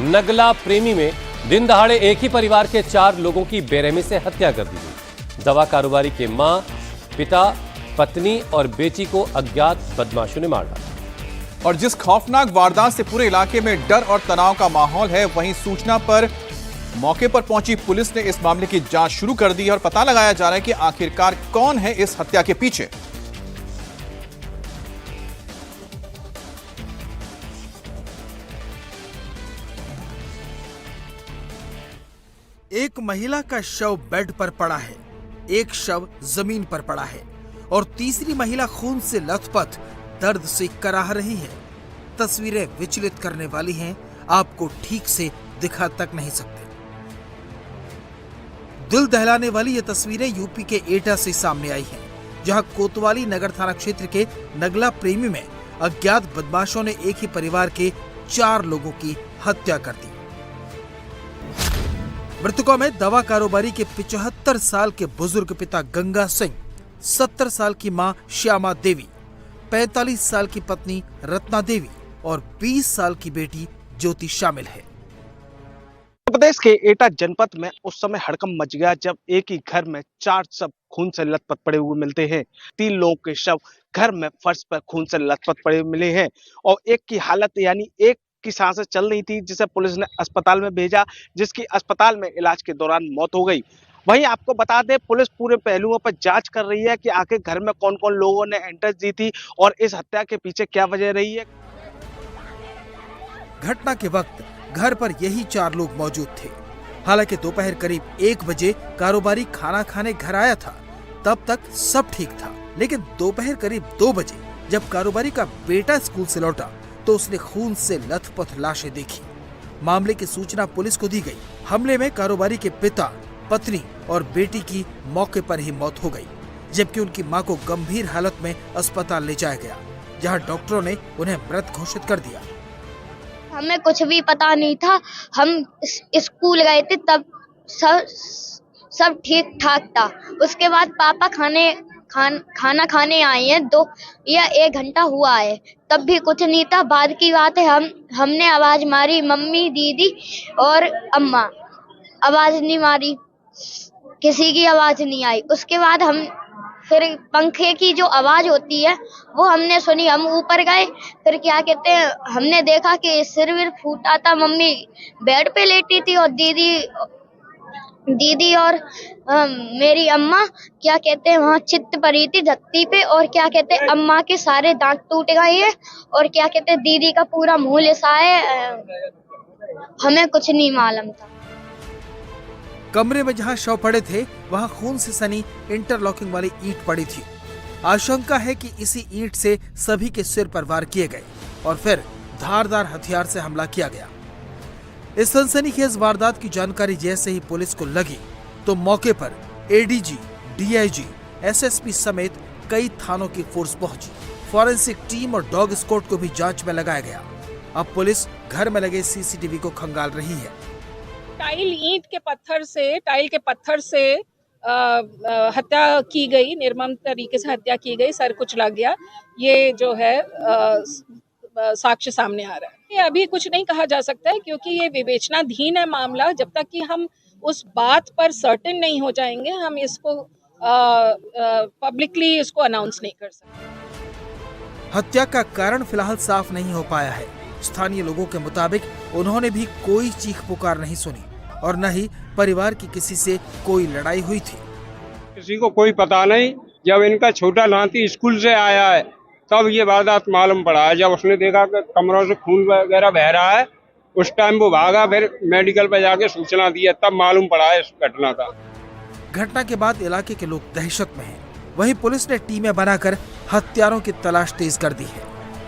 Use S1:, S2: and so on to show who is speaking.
S1: नगला प्रेमी में दिन दहाड़े एक ही परिवार के 4 लोगों की बेरहमी से हत्या कर दी गई। दवा कारोबारी के मां, पिता, पत्नी और बेटी को अज्ञात बदमाशों ने मार डाला।
S2: और जिस खौफनाक वारदात से पूरे इलाके में डर और तनाव का माहौल है, वहीं सूचना पर मौके पर पहुंची पुलिस ने इस मामले की जांच शुरू कर दी है और पता लगाया जा रहा है कि आखिरकार कौन है इस हत्या के पीछे।
S3: एक महिला का शव बेड पर पड़ा है, एक शव जमीन पर पड़ा है और तीसरी महिला खून से लथपथ दर्द से कराह रही है। तस्वीरें विचलित करने वाली हैं, आपको ठीक से दिखा तक नहीं सकते। दिल दहलाने वाली ये तस्वीरें यूपी के एटा से सामने आई हैं, जहां कोतवाली नगर थाना क्षेत्र के नगला प्रेमी में अज्ञात बदमाशों ने एक ही परिवार के 4 लोगों की हत्या कर दी। मृतकों में दवा कारोबारी के 75 साल के बुजुर्ग पिता गंगा सिंह, 70 साल की मां श्यामा देवी, 45 साल की पत्नी रत्ना देवी और 20 साल की बेटी ज्योति शामिल है।
S4: उत्तर प्रदेश के एटा जनपद में उस समय हड़कंप मच गया जब एक ही घर में 4 शव खून से लथपथ पड़े हुए मिलते हैं। 3 लोगों के शव घर में फर्श पर खून से लथपथ पड़े मिले हैं और एक की हालत यानी एक की सांसें चल रही थी, जिसे पुलिस ने अस्पताल में भेजा, जिसकी अस्पताल में इलाज के दौरान मौत हो गई। वहीं आपको बता दें, पुलिस पूरे पहलुओं पर जांच कर रही है कि आखिर घर में कौन कौन लोगों ने एंट्रेंस दी थी और इस हत्या के पीछे क्या वजह रही है।
S3: घटना के वक्त घर पर यही 4 लोग मौजूद थे। हालांकि दोपहर करीब 1 बजे कारोबारी खाना खाने घर आया था, तब तक सब ठीक था। लेकिन दोपहर करीब 2 बजे जब कारोबारी का बेटा स्कूल से लौटा तो उसने खून से लथपथ लाशें देखी। मामले की सूचना पुलिस को दी गई। हमले में कारोबारी के पिता, पत्नी और बेटी की मौके पर ही मौत हो गई, जबकि उनकी मां को गंभीर हालत में अस्पताल ले जाया गया, जहां डॉक्टरों ने उन्हें मृत घोषित कर दिया।
S5: हमें कुछ भी पता नहीं था। हम स्कूल गए थे तब सब ठीक ठाक था। उसके बाद पापा खाना खाने आए हैं 2 या 1 घंटा हुआ है, तब भी कुछ नहीं था। बाद की बात है, हमने आवाज मारी, मम्मी, दीदी और अम्मा, आवाज नहीं मारी, किसी की आवाज नहीं आई। उसके बाद हम फिर पंखे की जो आवाज होती है वो हमने सुनी। हम ऊपर गए, फिर क्या कहते हैं, हमने देखा कि सिर विर फूटा था। मम्मी बेड पे लेटी थी और दीदी और मेरी अम्मा क्या कहते हैं वहाँ चित्त पड़ी थी धरती पे, और क्या कहते हैं अम्मा के सारे दांत टूट गए हैं और क्या कहते हैं दीदी का पूरा मुंह लिसा है। हमें कुछ नहीं मालूम था।
S3: कमरे में जहां शव पड़े थे वहां खून से सनी इंटरलॉकिंग वाली ईंट पड़ी थी। आशंका है कि इसी ईंट से सभी के सिर पर वार किए गए और फिर धारदार हथियार से हमला किया गया। इस सनसनीखेज वारदात की जानकारी जैसे ही पुलिस को लगी तो मौके पर एडीजी, डीआईजी, एसएसपी समेत कई थानों की फोर्स पहुंची। फॉरेंसिक टीम और डॉग स्क्वाड को भी जांच में लगाया गया। अब पुलिस घर में लगे सीसीटीवी को खंगाल रही है।
S6: टाइल के पत्थर से हत्या की गई, निर्मम तरीके से हत्या की गई, सर कुचला गया। ये जो है साक्ष्य सामने आ रहा है। ये अभी कुछ नहीं कहा जा सकता है क्योंकि ये विवेचनाधीन है मामला। जब तक कि हम उस बात पर सर्टेन नहीं हो जाएंगे, हम इसको पब्लिकली इसको अनाउंस नहीं कर सकते।
S3: हत्या का कारण फिलहाल साफ नहीं हो पाया है। स्थानीय लोगों के मुताबिक उन्होंने भी कोई चीख पुकार नहीं सुनी और न ही परिवार की किसी से कोई लड़ाई हुई थी।
S7: किसी को कोई पता नहीं। जब इनका छोटा नाती स्कूल से आया है तब ये वारदात मालूम पड़ा है। जब उसने देखा कि कमरों से खून वगैरह बह रहा है, उस टाइम वो भागा, फिर मेडिकल पे जाके सूचना दी है, तब मालूम पड़ा है इस घटना का।
S3: घटना के बाद इलाके के लोग दहशत में हैं। वहीं पुलिस ने टीमें बनाकर हत्यारों की तलाश तेज कर दी है।